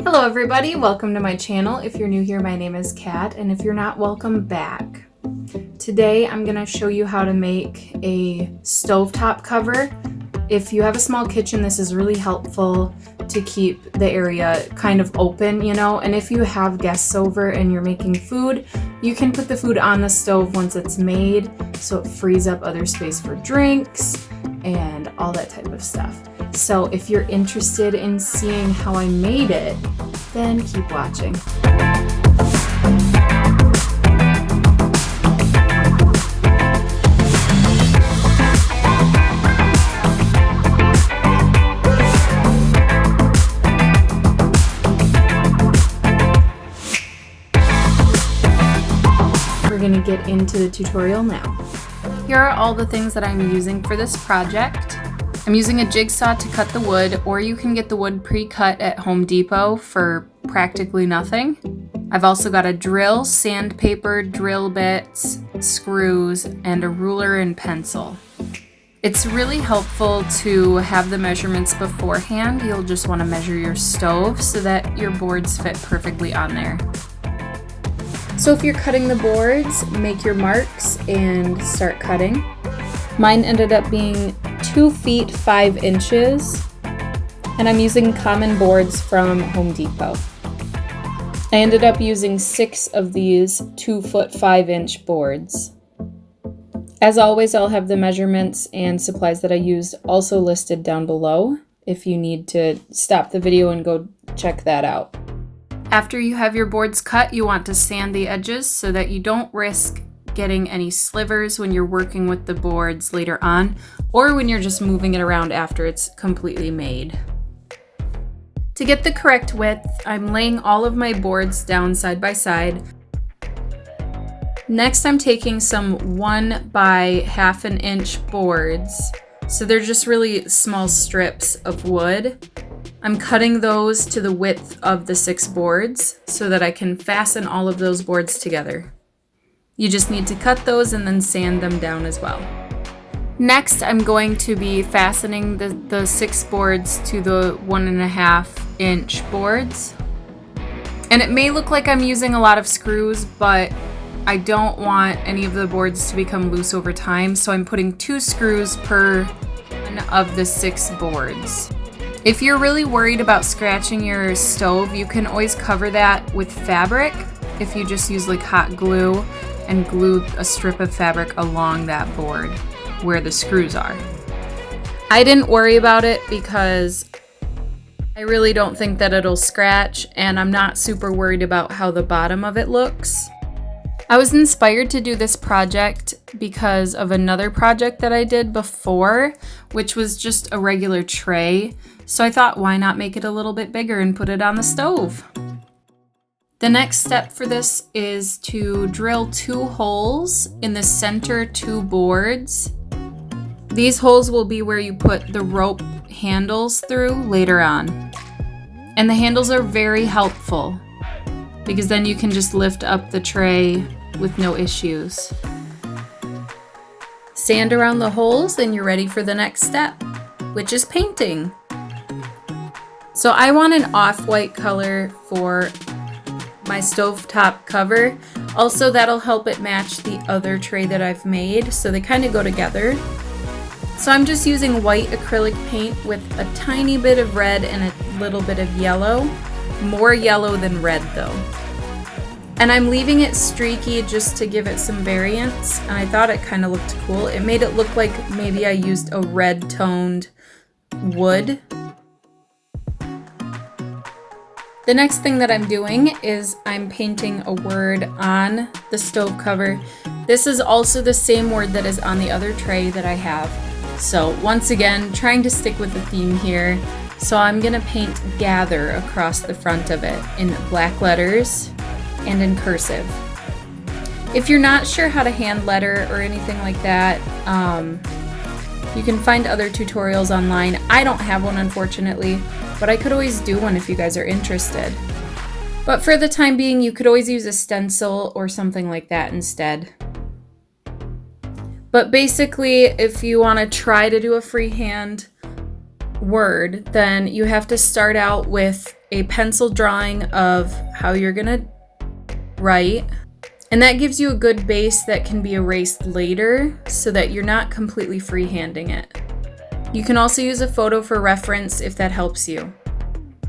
Hello everybody, welcome to my channel. If you're new here, my name is Kat, and if you're not, welcome back. Today I'm going to show you how to make a stovetop cover. If you have a small kitchen, this is really helpful to keep the area kind of open, and if you have guests over and you're making food, you can put the food on the stove once it's made, so it frees up other space for drinks and all that type of stuff. So if you're interested in seeing how I made it, then keep watching. We're gonna get into the tutorial now. Here are all the things that I'm using for this project. I'm using a jigsaw to cut the wood, or you can get the wood pre-cut at Home Depot for practically nothing. I've also got a drill, sandpaper, drill bits, screws, and a ruler and pencil. It's really helpful to have the measurements beforehand. You'll just want to measure your stove so that your boards fit perfectly on there. So if you're cutting the boards, make your marks and start cutting. Mine ended up being 2 feet 5 inches, and I'm using common boards from Home Depot. I ended up using 6 of these 2 foot 5 inch boards. As always, I'll have the measurements and supplies that I used also listed down below if you need to stop the video and go check that out. After you have your boards cut, you want to sand the edges so that you don't risk getting any slivers when you're working with the boards later on, or when you're just moving it around after it's completely made. To get the correct width, I'm laying all of my boards down side by side. Next, I'm taking some 1 by 1/2 inch boards, so they're just really small strips of wood. I'm cutting those to the width of the 6 boards so that I can fasten all of those boards together. You just need to cut those and then sand them down as well. Next, I'm going to be fastening the 6 boards to the 1.5 inch boards. And it may look like I'm using a lot of screws, but I don't want any of the boards to become loose over time, so I'm putting 2 screws per one of the 6 boards. If you're really worried about scratching your stove, you can always cover that with fabric if you just use like hot glue and glue a strip of fabric along that board where the screws are. I didn't worry about it because I really don't think that it'll scratch, and I'm not super worried about how the bottom of it looks. I was inspired to do this project because of another project that I did before, which was just a regular tray. So I thought, why not make it a little bit bigger and put it on the stove? The next step for this is to drill 2 holes in the center 2 boards. These holes will be where you put the rope handles through later on. And the handles are very helpful because then you can just lift up the tray with no issues. Sand around the holes and you're ready for the next step, which is painting. So I want an off-white color for my stovetop cover. Also, that'll help it match the other tray that I've made, so they kind of go together. So I'm just using white acrylic paint with a tiny bit of red and a little bit of yellow. More yellow than red though. And I'm leaving it streaky just to give it some variance, and I thought it kind of looked cool. It made it look like maybe I used a red toned wood. The next thing that I'm doing is I'm painting a word on the stove cover. This is also the same word that is on the other tray that I have. So once again, trying to stick with the theme here. So I'm gonna paint gather across the front of it in black letters and in cursive. If you're not sure how to hand letter or anything like that, you can find other tutorials online. I don't have one, unfortunately, but I could always do one if you guys are interested. But for the time being, you could always use a stencil or something like that instead. But basically, if you want to try to do a freehand word, then you have to start out with a pencil drawing of how you're gonna write. And that gives you a good base that can be erased later so that you're not completely freehanding it. You can also use a photo for reference if that helps you.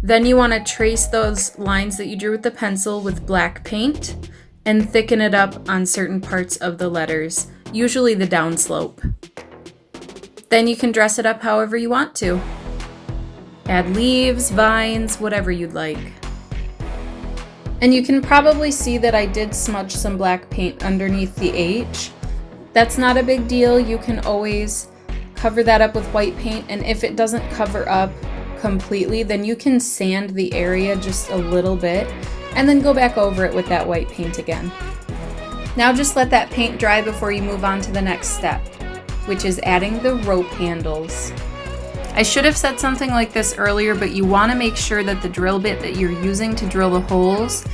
Then you want to trace those lines that you drew with the pencil with black paint and thicken it up on certain parts of the letters, usually the downslope. Then you can dress it up however you want to. Add leaves, vines, whatever you'd like. And you can probably see that I did smudge some black paint underneath the H. That's not a big deal. You can always cover that up with white paint, and if it doesn't cover up completely, then you can sand the area just a little bit and then go back over it with that white paint again. Now just let that paint dry before you move on to the next step, which is adding the rope handles. I should have said something like this earlier, but you want to make sure that the drill bit that you're using to drill the holes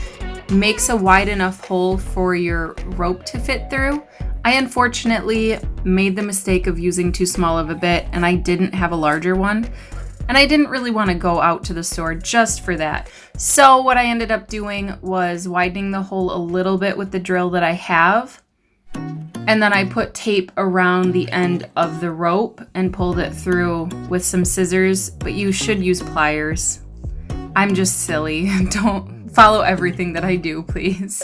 makes a wide enough hole for your rope to fit through. I unfortunately made the mistake of using too small of a bit, and I didn't have a larger one. And I didn't really want to go out to the store just for that. So what I ended up doing was widening the hole a little bit with the drill that I have. And then I put tape around the end of the rope and pulled it through with some scissors, but you should use pliers. I'm just silly. Don't follow everything that I do, please.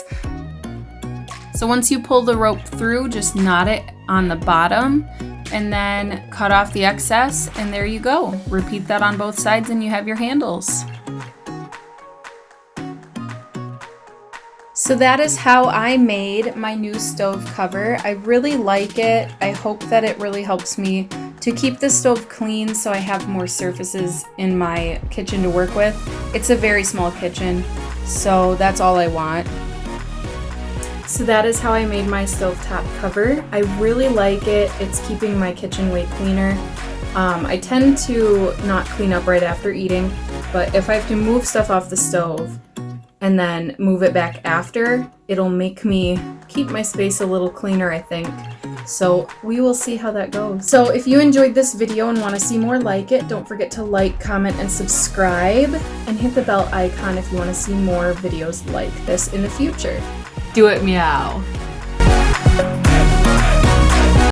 So once you pull the rope through, just knot it on the bottom and then cut off the excess, and there you go. Repeat that on both sides and you have your handles. So that is how I made my new stove cover. I really like it. I hope that it really helps me to keep the stove clean so I have more surfaces in my kitchen to work with. It's a very small kitchen, so that's all I want. So that is how I made my stovetop cover. I really like it. It's keeping my kitchen way cleaner. I tend to not clean up right after eating, but if I have to move stuff off the stove and then move it back after, it'll make me keep my space a little cleaner, I think. So we will see how that goes. So if you enjoyed this video and want to see more like it, don't forget to like, comment, and subscribe, and hit the bell icon if you want to see more videos like this in the future. Do it, meow.